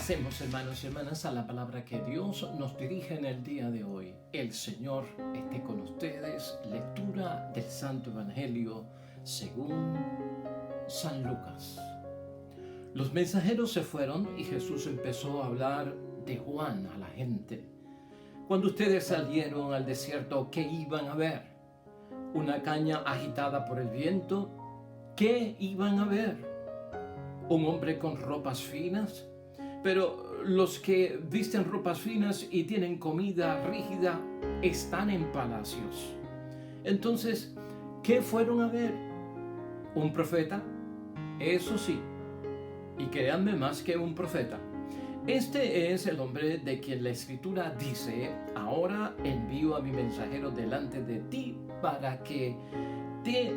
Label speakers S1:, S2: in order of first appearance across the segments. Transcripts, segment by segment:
S1: Pasemos, hermanos y hermanas, a la palabra que Dios nos dirige en el día de hoy. El Señor esté con ustedes. Lectura del Santo Evangelio según San Lucas. Los mensajeros se fueron y Jesús empezó a hablar de Juan a la gente. Cuando ustedes salieron al desierto, ¿qué iban a ver? ¿Una caña agitada por el viento? ¿Qué iban a ver? ¿Un hombre con ropas finas? Pero los que visten ropas finas y tienen comida rígida están en palacios. Entonces, ¿qué fueron a ver? ¿Un profeta? Eso sí, y créanme, más que un profeta. Este es el hombre de quien la Escritura dice: ahora envío a mi mensajero delante de ti para que te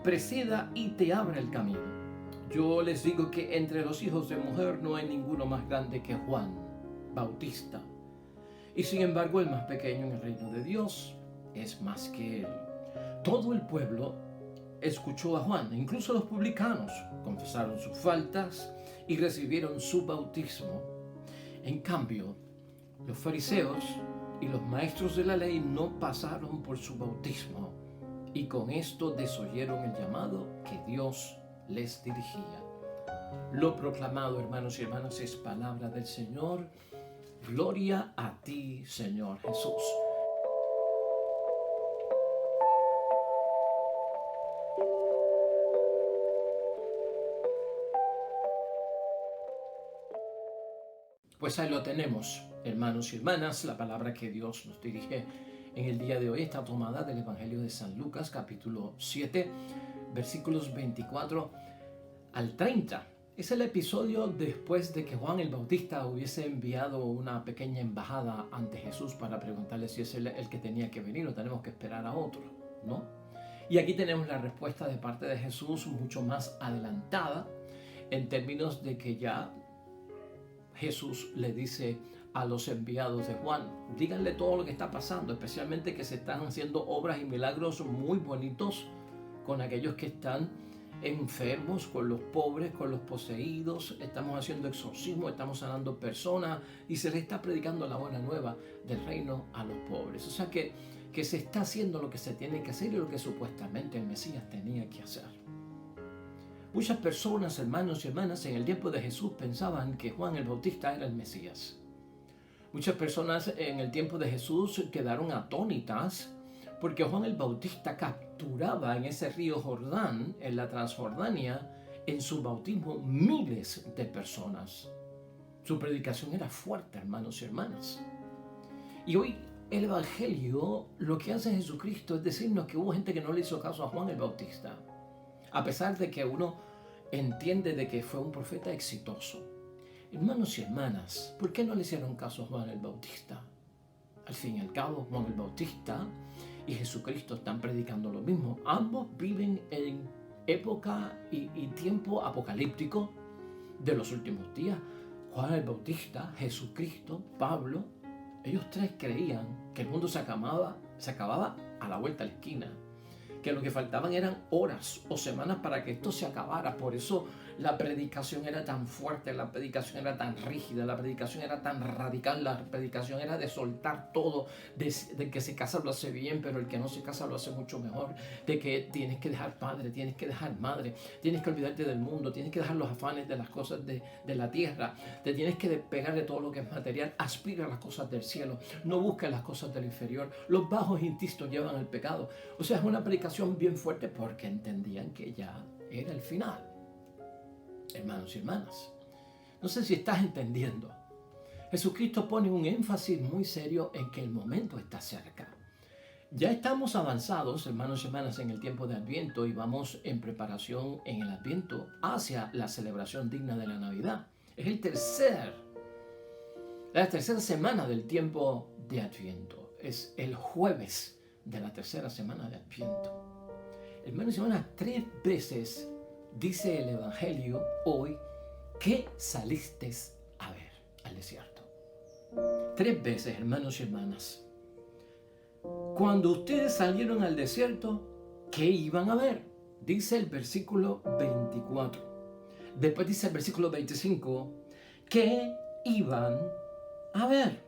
S1: preceda y te abra el camino. Yo les digo que entre los hijos de mujer no hay ninguno más grande que Juan Bautista. Y sin embargo, el más pequeño en el reino de Dios es más que él. Todo el pueblo escuchó a Juan, incluso los publicanos confesaron sus faltas y recibieron su bautismo. En cambio, los fariseos y los maestros de la ley no pasaron por su bautismo y con esto desoyeron el llamado que Dios les dirigía. Lo proclamado, hermanos y hermanas, es palabra del Señor. Gloria a ti, Señor Jesús. Pues ahí lo tenemos, hermanos y hermanas. La palabra que Dios nos dirige en el día de hoy está tomada del Evangelio de San Lucas, capítulo 7, versículos 24 al 30. Es el episodio después de que Juan el Bautista hubiese enviado una pequeña embajada ante Jesús para preguntarle si es él el que tenía que venir o tenemos que esperar a otro, ¿no? Y aquí tenemos la respuesta de parte de Jesús mucho más adelantada, en términos de que ya Jesús le dice a los enviados de Juan: díganle todo lo que está pasando, especialmente que se están haciendo obras y milagros muy bonitos con aquellos que están enfermos, con los pobres, con los poseídos. Estamos haciendo exorcismo, estamos sanando personas y se les está predicando la buena nueva del reino a los pobres. O sea que se está haciendo lo que se tiene que hacer y lo que supuestamente el Mesías tenía que hacer. Muchas personas, hermanos y hermanas, en el tiempo de Jesús pensaban que Juan el Bautista era el Mesías. Muchas personas en el tiempo de Jesús quedaron atónitas porque Juan el Bautista capturaba en ese río Jordán, en la Transjordania, en su bautismo miles de personas. Su predicación era fuerte, hermanos y hermanas. Y hoy el Evangelio lo que hace Jesucristo es decirnos que hubo gente que no le hizo caso a Juan el Bautista, a pesar de que uno entiende de que fue un profeta exitoso. Hermanos y hermanas, ¿por qué no le hicieron caso a Juan el Bautista? Al fin y al cabo, Juan el Bautista y Jesucristo están predicando lo mismo. Ambos viven en época y tiempo apocalíptico de los últimos días. Juan el Bautista, Jesucristo, Pablo, ellos tres creían que el mundo se acababa a la vuelta de la esquina, que lo que faltaban eran horas o semanas para que esto se acabara. Por eso la predicación era tan fuerte, la predicación era tan rígida, la predicación era tan radical, la predicación era de soltar todo, de que se casa lo hace bien, pero el que no se casa lo hace mucho mejor, de que tienes que dejar padre, tienes que dejar madre, tienes que olvidarte del mundo, tienes que dejar los afanes de las cosas de la tierra, te tienes que despegar de todo lo que es material, aspira a las cosas del cielo, no busques las cosas del inferior, los bajos instintos llevan al pecado. O sea, es una predicación bien fuerte porque entendían que ya era el final. Hermanos y hermanas, no sé si estás entendiendo. Jesucristo pone un énfasis muy serio en que el momento está cerca. Ya estamos avanzados, hermanos y hermanas, en el tiempo de Adviento y vamos en preparación en el Adviento hacia la celebración digna de la Navidad. Es la tercera semana del tiempo de Adviento. Es el jueves de la tercera semana de Adviento. Hermanos y hermanas, 3 veces dice el Evangelio hoy que saliste a ver al desierto. 3 veces, hermanos y hermanas. Cuando ustedes salieron al desierto, ¿qué iban a ver? Dice el versículo 24. Después dice el versículo 25 ¿qué iban a ver?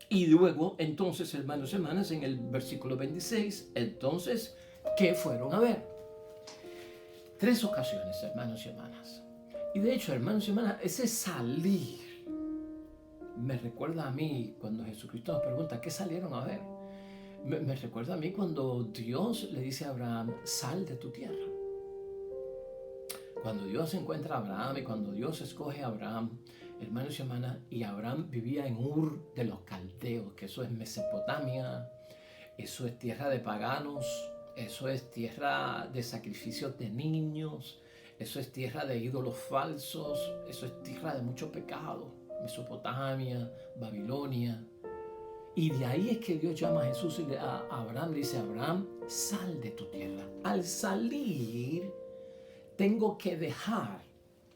S1: Y luego, entonces, hermanos y hermanas, en el versículo 26, entonces, ¿qué fueron a ver? 3 ocasiones, hermanos y hermanas. Y de hecho, hermanos y hermanas, ese salir me recuerda a mí cuando Jesucristo nos pregunta, ¿qué salieron a ver? Me recuerda a mí cuando Dios le dice a Abraham, sal de tu tierra. Cuando Dios encuentra a Abraham y cuando Dios escoge a Abraham, hermanos y hermanas, y Abraham vivía en Ur de los Caldeos, que eso es Mesopotamia, eso es tierra de paganos, eso es tierra de sacrificios de niños, eso es tierra de ídolos falsos, eso es tierra de mucho pecado, Mesopotamia, Babilonia. Y de ahí es que Dios llama a Jesús y a Abraham, le dice, Abraham, sal de tu tierra. Al salir, tengo que dejar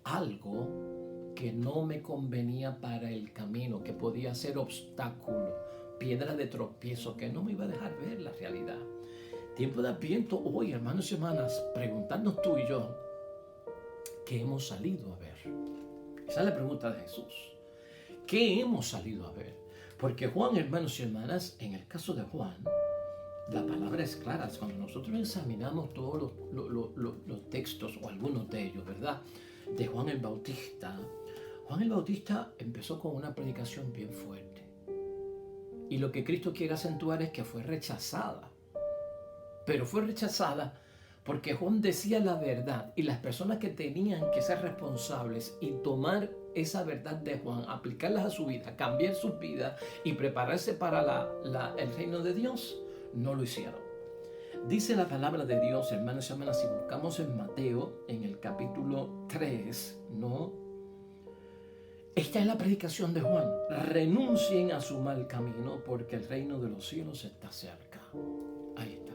S1: algo que no me convenía para el camino, que podía ser obstáculo, piedra de tropiezo, que no me iba a dejar ver la realidad. Tiempo de Adviento hoy, hermanos y hermanas, preguntarnos tú y yo, ¿qué hemos salido a ver? Esa es la pregunta de Jesús. ¿Qué hemos salido a ver? Porque Juan, hermanos y hermanas, en el caso de Juan, la palabra es clara. Cuando nosotros examinamos todos los textos, o algunos de ellos, ¿verdad? De Juan el Bautista empezó con una predicación bien fuerte. Y lo que Cristo quiere acentuar es que fue rechazada. Pero fue rechazada porque Juan decía la verdad y las personas que tenían que ser responsables y tomar esa verdad de Juan, aplicarlas a su vida, cambiar sus vidas y prepararse para el reino de Dios, no lo hicieron. Dice la palabra de Dios, hermanos y hermanas, si buscamos en Mateo, en el capítulo 3, ¿no? Esta es la predicación de Juan. Renuncien a su mal camino porque el reino de los cielos está cerca. Ahí está.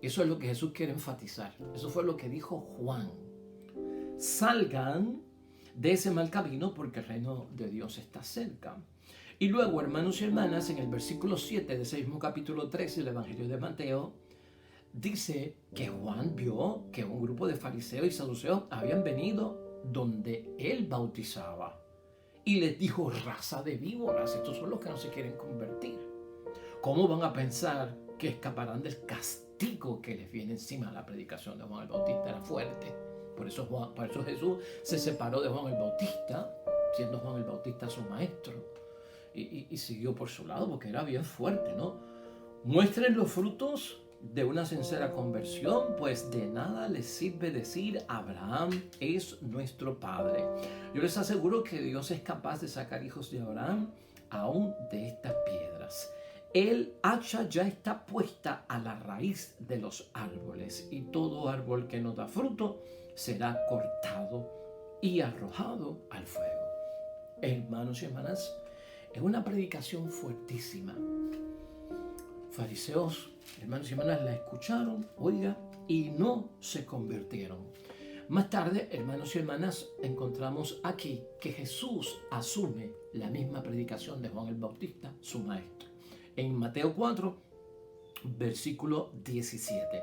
S1: Eso es lo que Jesús quiere enfatizar. Eso fue lo que dijo Juan. Salgan de ese mal camino porque el reino de Dios está cerca. Y luego, hermanos y hermanas, en el versículo 7 de ese mismo capítulo 13 del Evangelio de Mateo, dice que Juan vio que un grupo de fariseos y saduceos habían venido donde él bautizaba. Y les dijo, raza de víboras, estos son los que no se quieren convertir. ¿Cómo van a pensar que escaparán del castigo que les viene encima? La predicación de Juan el Bautista era fuerte. Por eso Jesús se separó de Juan el Bautista, siendo Juan el Bautista su maestro. Y siguió por su lado porque era bien fuerte, ¿no? Muestren los frutos de una sincera conversión, pues de nada les sirve decir Abraham es nuestro padre. Yo les aseguro que Dios es capaz de sacar hijos de Abraham aún de estas piedras. El hacha ya está puesta a la raíz de los árboles y todo árbol que no da fruto será cortado y arrojado al fuego. Hermanos y hermanas, es una predicación fuertísima. Fariseos, hermanos y hermanas, la escucharon, oiga, y no se convirtieron. Más tarde, hermanos y hermanas, encontramos aquí que Jesús asume la misma predicación de Juan el Bautista, su maestro. En Mateo 4, versículo 17.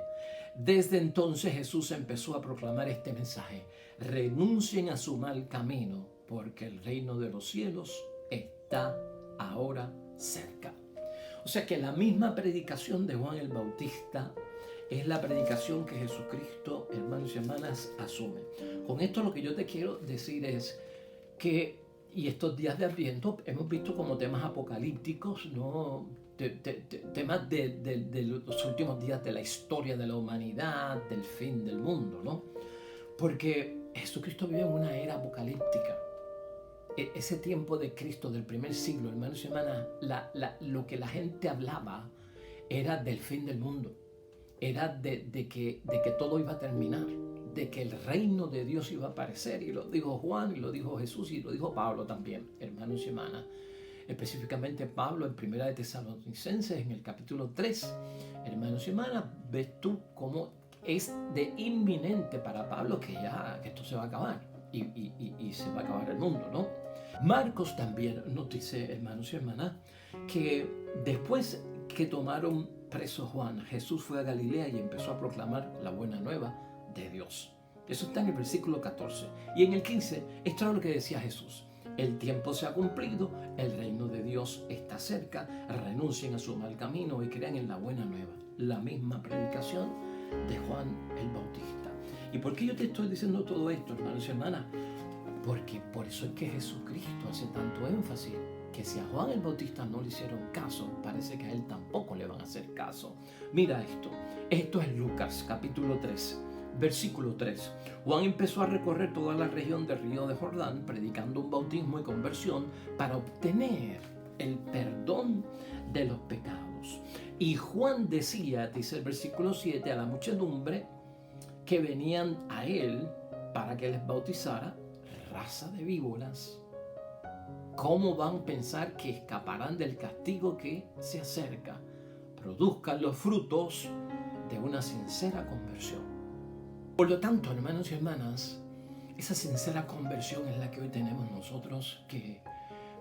S1: Desde entonces Jesús empezó a proclamar este mensaje: renuncien a su mal camino, porque el reino de los cielos está ahora cerca. O sea que la misma predicación de Juan el Bautista es la predicación que Jesucristo, hermanos y hermanas, asume. Con esto lo que yo te quiero decir es que, y estos días de Adviento hemos visto como temas apocalípticos, ¿no? Temas de los últimos días de la historia de la humanidad, del fin del mundo, ¿no? Porque Jesucristo vive en una era apocalíptica. Ese tiempo de Cristo del primer siglo, hermanos y hermanas, lo que la gente hablaba era del fin del mundo, era de que todo iba a terminar, de que el reino de Dios iba a aparecer, y lo dijo Juan, y lo dijo Jesús, y lo dijo Pablo también, hermanos y hermanas. Específicamente Pablo en Primera de Tesalonicenses, en el capítulo 3, hermanos y hermanas, ves tú cómo es de inminente para Pablo que esto se va a acabar y se va a acabar el mundo, ¿no? Marcos también nos dice, hermanos y hermanas, que después que tomaron preso Juan, Jesús fue a Galilea y empezó a proclamar la buena nueva de Dios. Eso está en el versículo 14. Y en el 15, esto es lo que decía Jesús. El tiempo se ha cumplido, el reino de Dios está cerca, renuncien a su mal camino y crean en la buena nueva. La misma predicación de Juan el Bautista. ¿Y por qué yo te estoy diciendo todo esto, hermanos y hermanas? Porque por eso es que Jesucristo hace tanto énfasis que si a Juan el Bautista no le hicieron caso, parece que a él tampoco le van a hacer caso. Mira esto es Lucas capítulo 3, versículo 3. Juan empezó a recorrer toda la región del río de Jordán, predicando un bautismo y conversión para obtener el perdón de los pecados. Y Juan decía, dice el versículo 7, a la muchedumbre que venían a él para que les bautizara: raza de víboras, ¿cómo van a pensar que escaparán del castigo que se acerca? Produzcan los frutos de una sincera conversión. Por lo tanto, hermanos y hermanas, esa sincera conversión es la que hoy tenemos nosotros que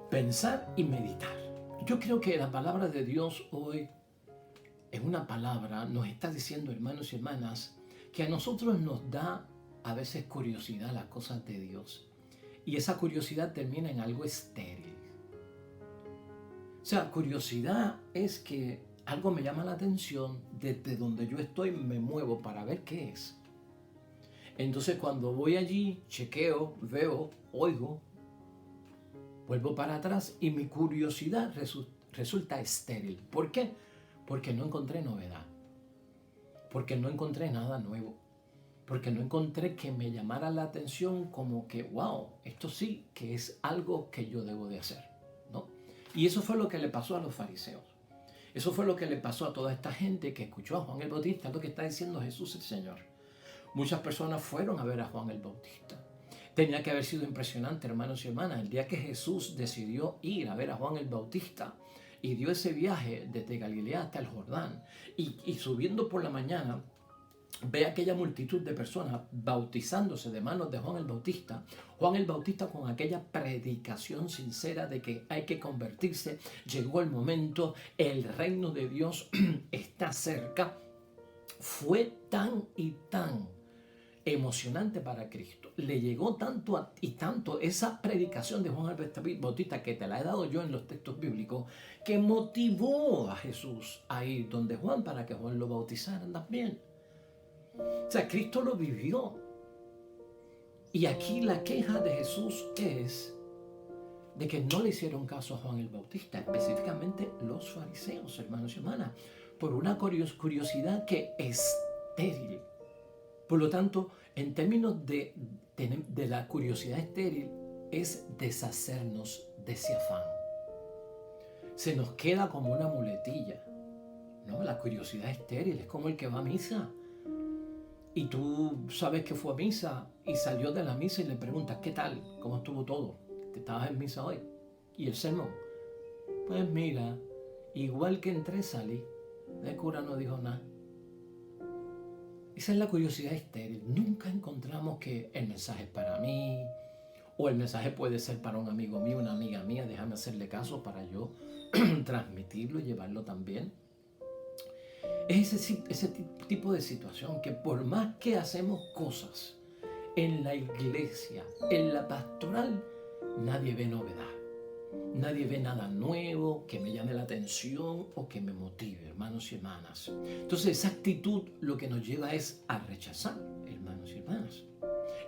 S1: pensar y meditar. Yo creo que la palabra de Dios hoy, en una palabra, nos está diciendo, hermanos y hermanas, que a nosotros nos da a veces curiosidad las cosas de Dios. Y esa curiosidad termina en algo estéril. O sea, curiosidad es que algo me llama la atención, desde donde yo estoy me muevo para ver qué es. Entonces cuando voy allí, chequeo, veo, oigo, vuelvo para atrás y mi curiosidad resulta estéril. ¿Por qué? Porque no encontré novedad. Porque no encontré nada nuevo. Porque no encontré que me llamara la atención como que, wow, esto sí que es algo que yo debo de hacer, ¿no? Y eso fue lo que le pasó a los fariseos. Eso fue lo que le pasó a toda esta gente que escuchó a Juan el Bautista, lo que está diciendo Jesús el Señor. Muchas personas fueron a ver a Juan el Bautista. Tenía que haber sido impresionante, hermanos y hermanas, el día que Jesús decidió ir a ver a Juan el Bautista y dio ese viaje desde Galilea hasta el Jordán. Y subiendo por la mañana, ve aquella multitud de personas bautizándose de manos de Juan el Bautista. Juan el Bautista con aquella predicación sincera de que hay que convertirse. Llegó el momento, el reino de Dios está cerca. Fue tan y tan emocionante para Cristo. Le llegó tanto y tanto esa predicación de Juan el Bautista, que te la he dado yo en los textos bíblicos, que motivó a Jesús a ir donde Juan para que Juan lo bautizara también. O sea, Cristo lo vivió. Y aquí la queja de Jesús es de que no le hicieron caso a Juan el Bautista, específicamente los fariseos, hermanos y hermanas, por una curiosidad que es estéril. Por lo tanto, en términos de la curiosidad estéril, es deshacernos de ese afán. Se nos queda como una muletilla, ¿no? La curiosidad estéril es como el que va a misa. Y tú sabes que fue a misa y salió de la misa y le preguntas, ¿qué tal? ¿Cómo estuvo todo? ¿Te estabas en misa hoy? ¿Y el sermón? Pues mira, igual que entré salí. El cura no dijo nada. Esa es la curiosidad estéril. Nunca encontramos que el mensaje es para mí, o el mensaje puede ser para un amigo mío, una amiga mía, déjame hacerle caso para yo transmitirlo y llevarlo también. Es ese tipo de situación que por más que hacemos cosas en la iglesia, en la pastoral, nadie ve novedad. Nadie ve nada nuevo que me llame la atención o que me motive, hermanos y hermanas. Entonces esa actitud lo que nos lleva es a rechazar, hermanos y hermanas.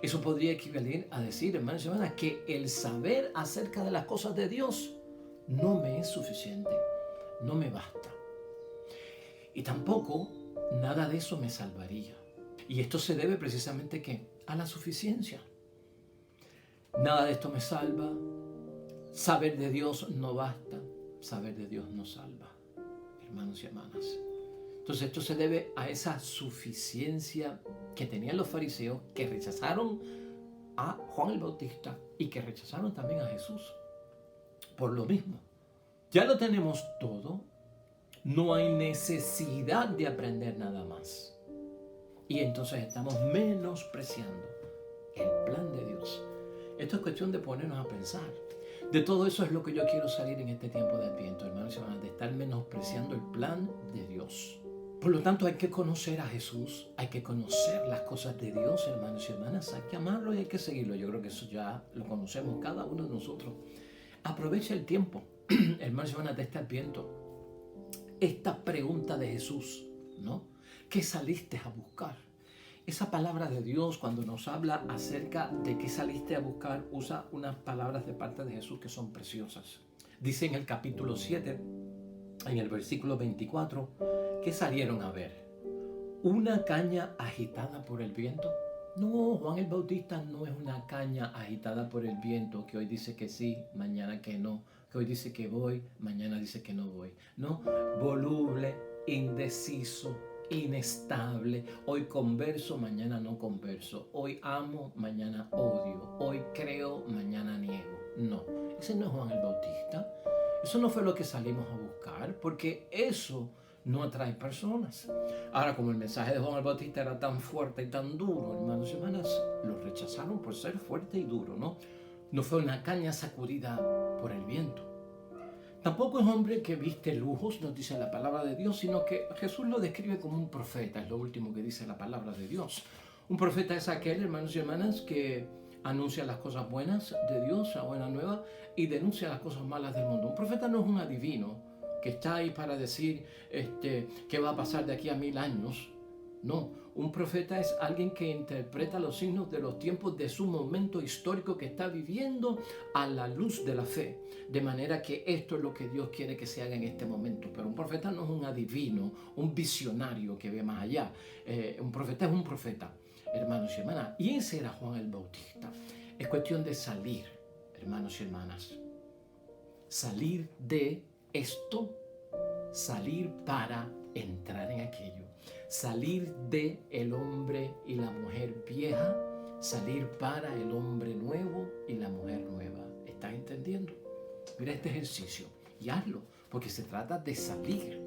S1: Eso podría equivaler a decir, hermanos y hermanas, que el saber acerca de las cosas de Dios no me es suficiente, no me basta. Y tampoco nada de eso me salvaría. Y esto se debe precisamente ¿qué? A la suficiencia. Nada de esto me salva. Saber de Dios no basta. Saber de Dios no salva. Hermanos y hermanas. Entonces esto se debe a esa suficiencia que tenían los fariseos, que rechazaron a Juan el Bautista y que rechazaron también a Jesús. Por lo mismo, ya lo tenemos todo. No hay necesidad de aprender nada más. Y entonces estamos menospreciando el plan de Dios. Esto es cuestión de ponernos a pensar. De todo eso es lo que yo quiero salir en este tiempo de Adviento, hermanos y hermanas, de estar menospreciando el plan de Dios. Por lo tanto, hay que conocer a Jesús, hay que conocer las cosas de Dios, hermanos y hermanas, hay que amarlo y hay que seguirlo. Yo creo que eso ya lo conocemos cada uno de nosotros. Aprovecha el tiempo, hermanos y hermanas, de estar viendo esta pregunta de Jesús, ¿no? ¿Qué saliste a buscar? Esa palabra de Dios, cuando nos habla acerca de qué saliste a buscar, usa unas palabras de parte de Jesús que son preciosas. Dice en el capítulo 7, en el versículo 24, ¿qué salieron a ver? ¿Una caña agitada por el viento? No, Juan el Bautista no es una caña agitada por el viento que hoy dice que sí, mañana que no, que hoy dice que voy, mañana dice que no voy. No, voluble, indeciso, inestable. Hoy converso, mañana no converso. Hoy amo, mañana odio. Hoy creo, mañana niego. No, ese no es Juan el Bautista. Eso no fue lo que salimos a buscar, porque eso no atrae personas. Ahora, como el mensaje de Juan el Bautista era tan fuerte y tan duro, hermanos y hermanas, lo rechazaron por ser fuerte y duro, ¿no? No fue una caña sacudida por el viento. Tampoco es hombre que viste lujos, nos dice la palabra de Dios, sino que Jesús lo describe como un profeta, es lo último que dice la palabra de Dios. Un profeta es aquel, hermanos y hermanas, que anuncia las cosas buenas de Dios, la buena nueva, y denuncia las cosas malas del mundo. Un profeta no es un adivino que está ahí para decir qué va a pasar de aquí a 1000 años. No, un profeta es alguien que interpreta los signos de los tiempos de su momento histórico que está viviendo a la luz de la fe. De manera que esto es lo que Dios quiere que se haga en este momento. Pero un profeta no es un adivino, un visionario que ve más allá. Un profeta es un profeta, hermanos y hermanas. Y ese era Juan el Bautista. Es cuestión de salir, hermanos y hermanas. Salir de esto, salir para entrar en aquello. Salir de el hombre y la mujer vieja, salir para el hombre nuevo y la mujer nueva. ¿Estás entendiendo? Mira este ejercicio y hazlo, porque se trata de salir.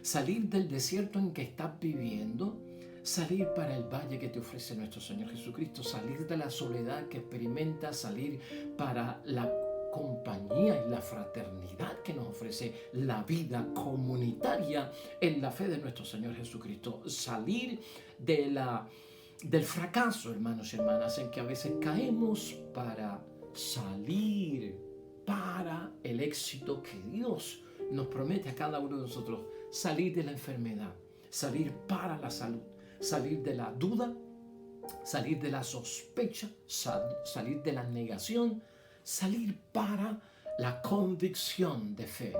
S1: Salir del desierto en que estás viviendo, salir para el valle que te ofrece nuestro Señor Jesucristo, salir de la soledad que experimentas, salir para la compañía y la fraternidad que nos ofrece la vida comunitaria en la fe de nuestro Señor Jesucristo. Salir del fracaso, hermanos y hermanas, en que a veces caemos, para salir para el éxito que Dios nos promete a cada uno de nosotros. Salir de la enfermedad, salir para la salud, salir de la duda, salir de la sospecha, salir de la negación, salir para la convicción de fe,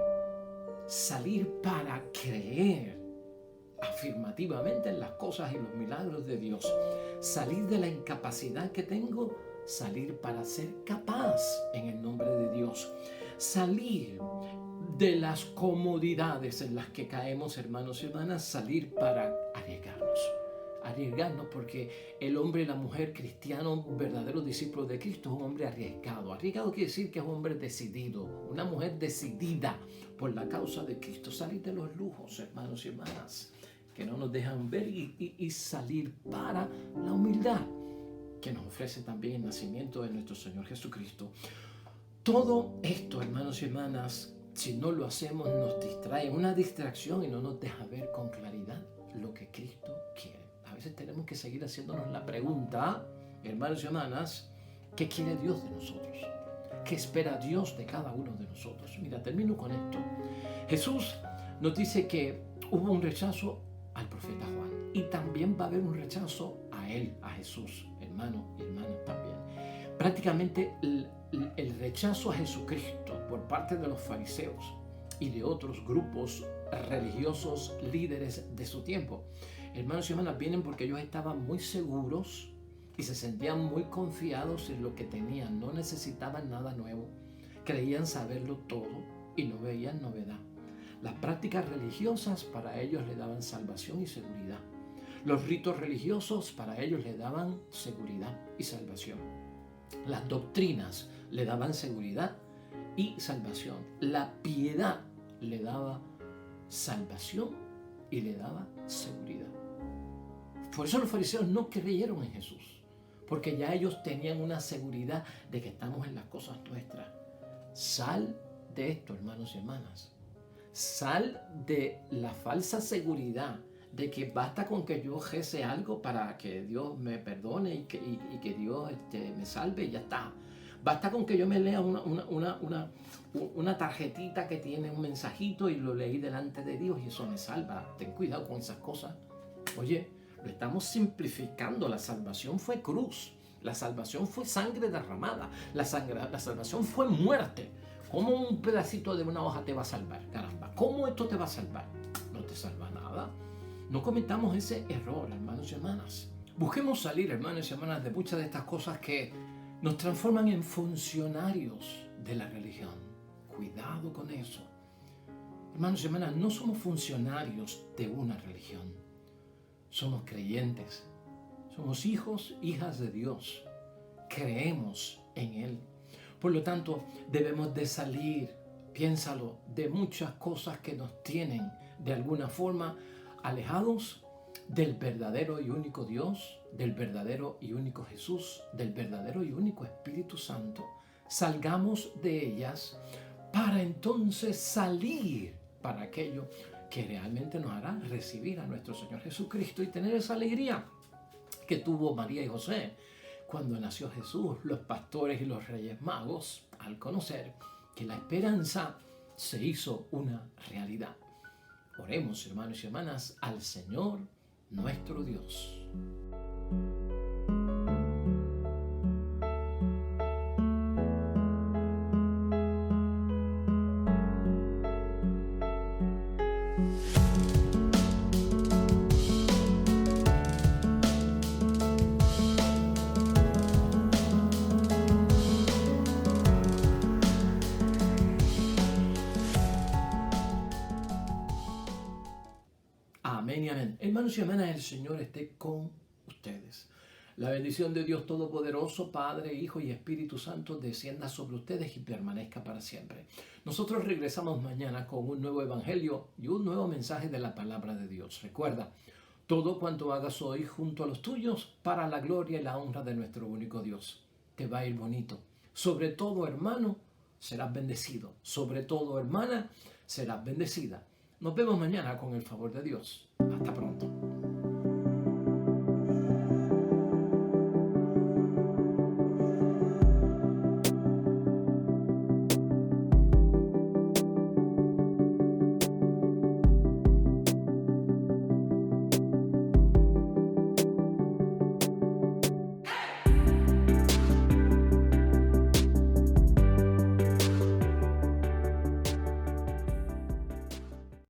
S1: salir para creer afirmativamente en las cosas y los milagros de Dios, salir de la incapacidad que tengo, salir para ser capaz en el nombre de Dios, salir de las comodidades en las que caemos, hermanos y hermanas, salir para arriesgarnos, porque el hombre y la mujer cristiano, verdaderos discípulos de Cristo, es un hombre arriesgado. Arriesgado quiere decir que es un hombre decidido, una mujer decidida por la causa de Cristo. Salir de los lujos, hermanos y hermanas, que no nos dejan ver, y salir para la humildad que nos ofrece también el nacimiento de nuestro Señor Jesucristo. Todo esto, hermanos y hermanas, si no lo hacemos, nos distrae, una distracción, y no nos deja ver con claridad lo que Cristo quiere. A veces tenemos que seguir haciéndonos la pregunta, hermanos y hermanas, ¿qué quiere Dios de nosotros? ¿Qué espera Dios de cada uno de nosotros? Mira, termino con esto. Jesús nos dice que hubo un rechazo al profeta Juan, y también va a haber un rechazo a él, a Jesús, hermanos y hermanas también. Prácticamente el rechazo a Jesucristo por parte de los fariseos y de otros grupos religiosos líderes de su tiempo, hermanos y hermanas, vienen porque ellos estaban muy seguros y se sentían muy confiados en lo que tenían. No necesitaban nada nuevo, creían saberlo todo y no veían novedad. Las prácticas religiosas para ellos le daban salvación y seguridad. Los ritos religiosos para ellos le daban seguridad y salvación. Las doctrinas le daban seguridad y salvación. La piedad le daba salvación y le daba seguridad. Por eso los fariseos no creyeron en Jesús, porque ya ellos tenían una seguridad de que estamos en las cosas nuestras. Sal de esto, hermanos y hermanas. Sal de la falsa seguridad de que basta con que yo rece algo para que Dios me perdone y que Dios me salve y ya está. Basta con que yo me lea una tarjetita que tiene un mensajito y lo leí delante de Dios y eso me salva. Ten cuidado con esas cosas. Oye, lo estamos simplificando. La salvación fue cruz. La salvación fue sangre derramada. La salvación fue muerte. ¿Cómo un pedacito de una hoja te va a salvar? Caramba, ¿cómo esto te va a salvar? No te salva nada. No cometamos ese error, hermanos y hermanas. Busquemos salir, hermanos y hermanas, de muchas de estas cosas que nos transforman en funcionarios de la religión. Cuidado con eso. Hermanos y hermanas, no somos funcionarios de una religión. Somos creyentes. Somos hijos, hijas de Dios. Creemos en Él. Por lo tanto, debemos de salir, piénsalo, de muchas cosas que nos tienen de alguna forma alejados del verdadero y único Dios, del verdadero y único Jesús, del verdadero y único Espíritu Santo. Salgamos de ellas para entonces salir para aquello que realmente nos hará recibir a nuestro Señor Jesucristo y tener esa alegría que tuvo María y José cuando nació Jesús, los pastores y los reyes magos, al conocer que la esperanza se hizo una realidad. Oremos, hermanos y hermanas, al Señor nuestro Dios. Amén y amén. Hermanos y hermanas, el Señor esté con ustedes. La bendición de Dios Todopoderoso, Padre, Hijo y Espíritu Santo, descienda sobre ustedes y permanezca para siempre. Nosotros regresamos mañana con un nuevo evangelio y un nuevo mensaje de la palabra de Dios. Recuerda, todo cuanto hagas hoy junto a los tuyos, para la gloria y la honra de nuestro único Dios. Te va a ir bonito. Sobre todo, hermano, serás bendecido. Sobre todo, hermana, serás bendecida. Nos vemos mañana con el favor de Dios. Hasta pronto.